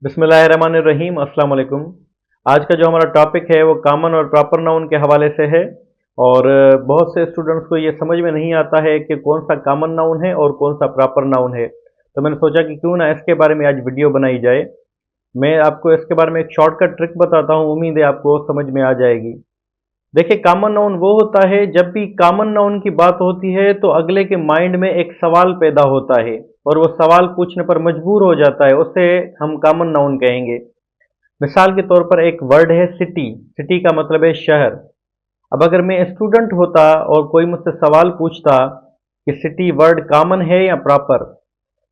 बिस्मिल्लाहिर्रहमानिर्रहीम। अस्सलाम वालेकुम। आज का जो हमारा टॉपिक है वो कॉमन और प्रॉपर नाउन के हवाले से है। और बहुत से स्टूडेंट्स को ये समझ में नहीं आता है कि कौन सा कॉमन नाउन है और कौन सा प्रॉपर नाउन है। तो मैंने सोचा कि क्यों ना इसके बारे में आज वीडियो बनाई जाए। मैं आपको इसके बारे में एक शॉर्टकट ट्रिक बताता हूँ, उम्मीद है आपको समझ में आ जाएगी। देखिए, कॉमन नाउन वो होता है जब भी कॉमन नाउन की बात होती है तो अगले के माइंड में एक सवाल पैदा होता है और वो सवाल पूछने पर मजबूर हो जाता है, उसे हम कॉमन नाउन कहेंगे। मिसाल के तौर पर एक वर्ड है सिटी। सिटी का मतलब है शहर। अब अगर मैं स्टूडेंट होता और कोई मुझसे सवाल पूछता कि सिटी वर्ड कॉमन है या प्रॉपर,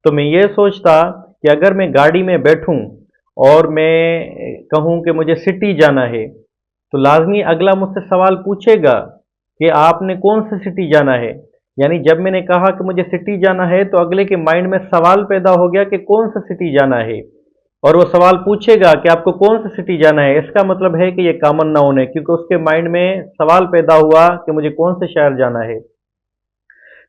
तो मैं ये सोचता कि अगर मैं गाड़ी में बैठूं और मैं कहूं कि मुझे सिटी जाना है, तो लाजमी अगला मुझसे सवाल पूछेगा कि आपने कौन सी सिटी जाना है। यानी जब मैंने कहा कि मुझे सिटी जाना है तो अगले के माइंड में सवाल पैदा हो गया कि कौन सा सिटी जाना है, और वो सवाल पूछेगा कि आपको कौन सी सिटी जाना है। इसका मतलब है कि ये कॉमन नाउन है, क्योंकि उसके माइंड में सवाल पैदा हुआ कि मुझे कौन से शहर जाना है।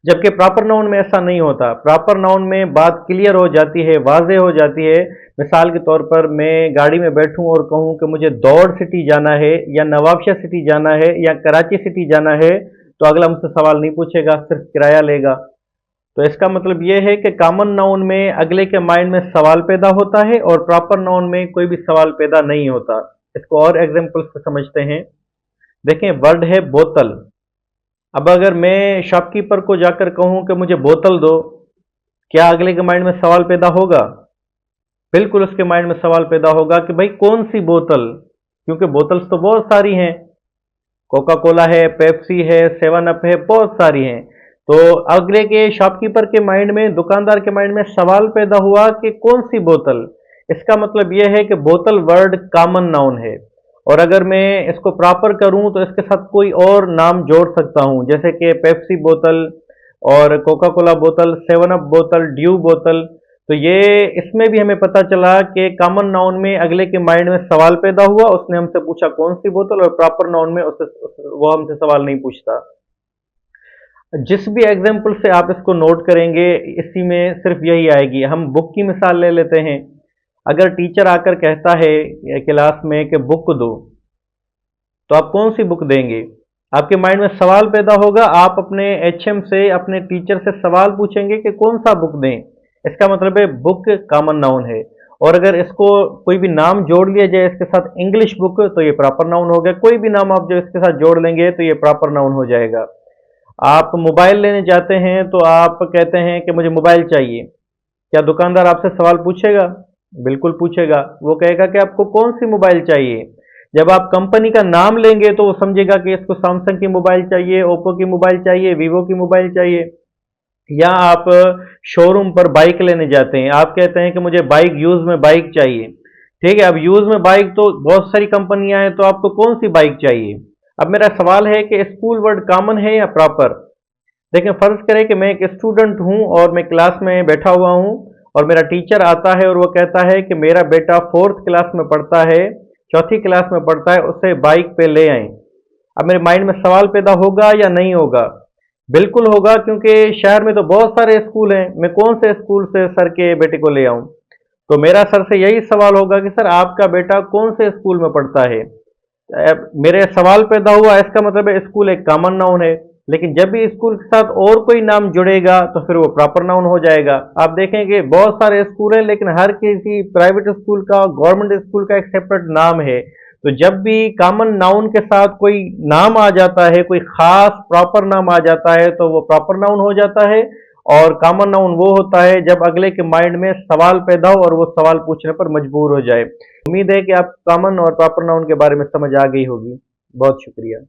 जबकि प्रॉपर नाउन में ऐसा नहीं होता। प्रॉपर नाउन में बात क्लियर हो जाती है, वाज़ेह हो जाती है। मिसाल के तौर पर मैं गाड़ी में बैठूं और कहूं कि मुझे दौड़ सिटी जाना है या नवाबशाह सिटी जाना है या कराची सिटी जाना है, तो अगला मुझसे सवाल नहीं पूछेगा, सिर्फ किराया लेगा। तो इसका मतलब यह है कि कॉमन नाउन में अगले के माइंड में सवाल पैदा होता है और प्रॉपर नाउन में कोई भी सवाल पैदा नहीं होता। इसको और एग्जांपल से समझते हैं। देखें, वर्ड है बोतल। अब अगर मैं शॉपकीपर को जाकर कहूं कि मुझे बोतल दो, क्या अगले के माइंड में सवाल पैदा होगा? बिल्कुल उसके माइंड में सवाल पैदा होगा कि भाई कौन सी बोतल, क्योंकि बोतल्स तो बहुत सारी हैं। कोका कोला है, पेप्सी है, सेवन अप है, बहुत सारी हैं। तो अगले के शॉपकीपर के माइंड में, दुकानदार के माइंड में सवाल पैदा हुआ कि कौन सी बोतल। इसका मतलब यह है कि बोतल वर्ड कॉमन नाउन है। और अगर मैं इसको प्रॉपर करूं तो इसके साथ कोई और नाम जोड़ सकता हूं, जैसे कि पेप्सी बोतल और कोका कोला बोतल, सेवन अप बोतल, ड्यू बोतल। तो ये इसमें भी हमें पता चला कि कॉमन नाउन में अगले के माइंड में सवाल पैदा हुआ, उसने हमसे पूछा कौन सी बोतल, और प्रॉपर नाउन में वो हमसे सवाल नहीं पूछता। जिस भी एग्जाम्पल से आप इसको नोट करेंगे, इसी में सिर्फ यही आएगी। हम बुक की मिसाल ले लेते हैं। अगर टीचर आकर कहता है क्लास में कि बुक दो, तो आप कौन सी बुक देंगे? आपके माइंड में सवाल पैदा होगा, आप अपने एचएम से, अपने टीचर से सवाल पूछेंगे कि कौन सा बुक दें। इसका मतलब है बुक कॉमन नाउन है। और अगर इसको कोई भी नाम जोड़ लिया जाए इसके साथ, इंग्लिश बुक, तो ये प्रॉपर नाउन हो गया। कोई भी नाम आप जो इसके साथ जोड़ लेंगे तो ये प्रॉपर नाउन हो जाएगा। आप मोबाइल लेने जाते हैं तो आप कहते हैं कि मुझे मोबाइल चाहिए, क्या दुकानदार आपसे सवाल पूछेगा? बिल्कुल पूछेगा। वो कहेगा कि आपको कौन सी मोबाइल चाहिए। जब आप कंपनी का नाम लेंगे तो वो समझेगा कि इसको सैमसंग की मोबाइल चाहिए, ओप्पो की मोबाइल चाहिए, वीवो की मोबाइल चाहिए। या आप शोरूम पर बाइक लेने जाते हैं, आप कहते हैं कि मुझे बाइक, यूज में बाइक चाहिए। ठीक है, अब यूज में बाइक तो बहुत सारी कंपनियां हैं, तो आपको कौन सी बाइक चाहिए? अब मेरा सवाल है कि स्कूल वर्ड कॉमन है या प्रॉपर? देखें, फर्ज करें कि मैं एक स्टूडेंट हूं और मैं क्लास में बैठा हुआ हूं, और मेरा टीचर आता है और वो कहता है कि मेरा बेटा फोर्थ क्लास में पढ़ता है, चौथी क्लास में पढ़ता है, उसे बाइक पे ले आए। अब मेरे माइंड में सवाल पैदा होगा या नहीं होगा? बिल्कुल होगा, क्योंकि शहर में तो बहुत सारे स्कूल हैं, मैं कौन से स्कूल से सर के बेटे को ले आऊं? तो मेरा सर से यही सवाल होगा कि सर आपका बेटा कौन से स्कूल में पढ़ता है। अब मेरे सवाल पैदा हुआ, इसका मतलब है स्कूल एक कॉमन नाउन है। लेकिन जब भी स्कूल के साथ और कोई नाम जुड़ेगा तो फिर वो प्रॉपर नाउन हो जाएगा। आप देखेंगे बहुत सारे स्कूल हैं, लेकिन हर किसी प्राइवेट स्कूल का, गवर्नमेंट स्कूल का एक सेपरेट नाम है। तो जब भी कॉमन नाउन के साथ कोई नाम आ जाता है, कोई खास प्रॉपर नाम आ जाता है, तो वो प्रॉपर नाउन हो जाता है। और कॉमन नाउन वो होता है जब अगले के माइंड में सवाल पैदा हो और वो सवाल पूछने पर मजबूर हो जाए। उम्मीद है कि आप कॉमन और प्रॉपर नाउन के बारे में समझ आ गई होगी। बहुत शुक्रिया।